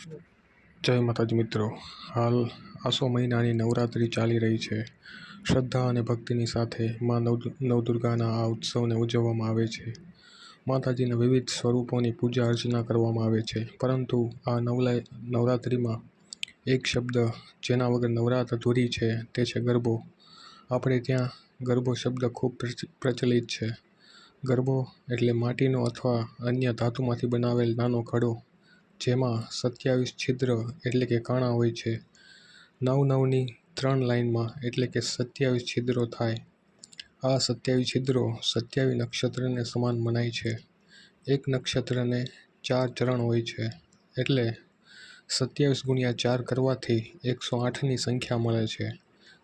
જય માતાજી મિત્રો, હાલ આસો મહિનાની નવરાત્રિ ચાલી રહી છે. શ્રદ્ધા અને ભક્તિની સાથે માં નવદુર્ગાના આ ઉત્સવને ઉજવવામાં આવે છે. માતાજીના વિવિધ સ્વરૂપોની પૂજા અર્ચના કરવામાં આવે છે, પરંતુ આ નવરાત્રિમાં એક શબ્દ જેના વગર નવરાત્ર અધૂરી છે તે છે ગરબો. આપણે ત્યાં ગરબો શબ્દ ખૂબ પ્રચલિત છે. ગરબો એટલે માટીનો અથવા અન્ય ધાતુમાંથી બનાવેલ નાનો ઘડો, જેમાં 27 છિદ્ર એટલે કે કાણા હોય છે. 9-9ની 3 લાઇનમાં એટલે કે 27 છિદ્રો થાય. આ 27 છિદ્રો 27 નક્ષત્રને સમાન મનાય છે. એક નક્ષત્રને 4 ચરણ હોય છે, એટલે 27 × 4 કરવાથી 108ની સંખ્યા મળે છે.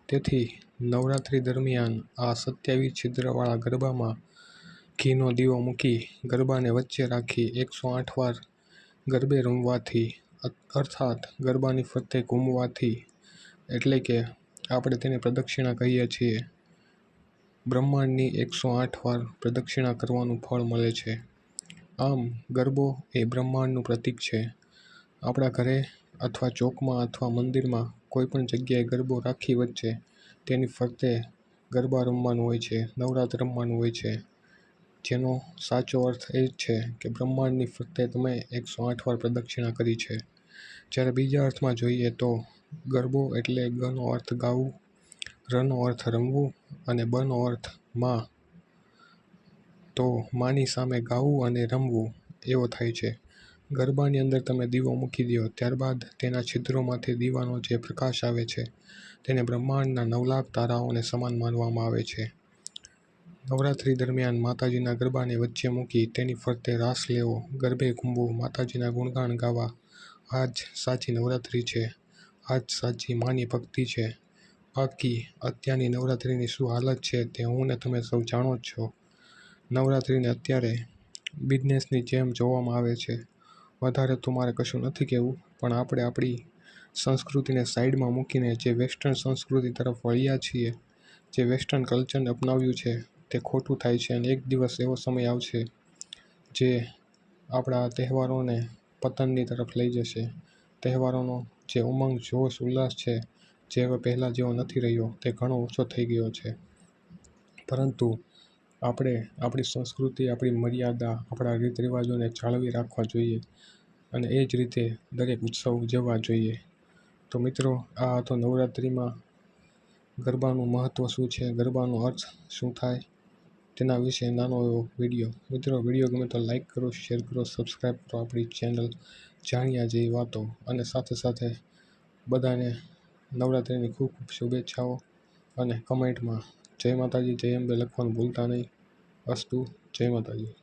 તેથી નવરાત્રિ દરમિયાન આ 27 છિદ્રવાળા ગરબામાં ઘીનો દીવો મૂકી ગરબાને વચ્ચે રાખી 108 વાર ગરબે રમવાથી, અર્થાત ગરબાની ફરતે ઘૂમવાથી, એટલે કે આપણે તેને પ્રદક્ષિણા કહીએ છીએ, બ્રહ્માંડની 108 વાર પ્રદક્ષિણા કરવાનું ફળ મળે છે. આમ ગરબો એ બ્રહ્માંડનું પ્રતીક છે. આપણા ઘરે અથવા ચોકમાં અથવા મંદિરમાં કોઈ પણ જગ્યાએ ગરબો રાખી વચ્ચે તેની ફરતે ગરબા રમવાનું હોય છે, નવરાત્ર રમવાનું હોય છે, જેનો સાચો અર્થ એ જ છે કે બ્રહ્માંડની ફરતે તમે 108 વાર પ્રદક્ષિણા કરી છે. જ્યારે બીજા અર્થમાં જોઈએ તો ગરબો એટલે ગનો અર્થ ગાવું, રનો અર્થ રમવું અને બનો અર્થ માં. તો માની સામે ગાવું અને રમવું એવો થાય છે. ગરબાની અંદર તમે દીવો મૂકી દો, ત્યારબાદ તેના છિદ્રોમાંથી દીવાનો જે પ્રકાશ આવે છે તેને બ્રહ્માંડના 9 લાખ તારાઓને સમાન માનવામાં આવે છે. નવરાત્રિ દરમિયાન માતાજીના ગરબાને વચ્ચે મૂકી તેની ફરતે રાસ લેવો, ગરબે ઘૂમવું, માતાજીના ગુણગાન ગાવા, આ જ સાચી નવરાત્રિ છે. આ જ સાચી માની ભક્તિ છે. બાકી અત્યારની નવરાત્રિની શું હાલત છે તે હું ને તમે સૌ જાણો જ છો. નવરાત્રિને અત્યારે બિઝનેસની જેમ જોવામાં આવે છે. વધારે તો મારે કશું નથી કહેવું, પણ આપણે આપણી સંસ્કૃતિને સાઈડમાં મૂકીને જે વેસ્ટર્ન સંસ્કૃતિ તરફ વળ્યા છીએ, જે વેસ્ટર્ન કલ્ચરને અપનાવ્યું છે તે ખોટું થાય છે. અને એક દિવસ એવો સમય આવશે જે આપણા તહેવારોને પતનની તરફ લઈ જશે. તહેવારોનો જે ઉમંગ, જોશ, ઉલ્લાસ છે, જે હવે પહેલાં જેવો નથી રહ્યો, તે ઘણો ઓછો થઈ ગયો છે. પરંતુ આપણે આપણી સંસ્કૃતિ, આપણી મર્યાદા, આપણા રીત રિવાજોને જાળવી રાખવા જોઈએ અને એ જ રીતે દરેક ઉત્સવ ઉજવવા જોઈએ. તો મિત્રો, આ હતો નવરાત્રિમાં ગરબાનું મહત્ત્વ શું છે, ગરબાનો અર્થ શું થાય તેના વિશે નાનો એવો વિડીયો. મિત્રો, વિડીયો ગમે તો લાઈક કરો, શેર કરો, સબસ્ક્રાઈબ કરો આપણી ચેનલ જાણ્યા જેવી વાતો. અને સાથે સાથે બધાને નવરાત્રિની ખૂબ ખૂબ શુભેચ્છાઓ. અને કમેન્ટમાં જય માતાજી, જય અંબે લખવાનું ભૂલતા નહીં. અસ્તુ, જય માતાજી.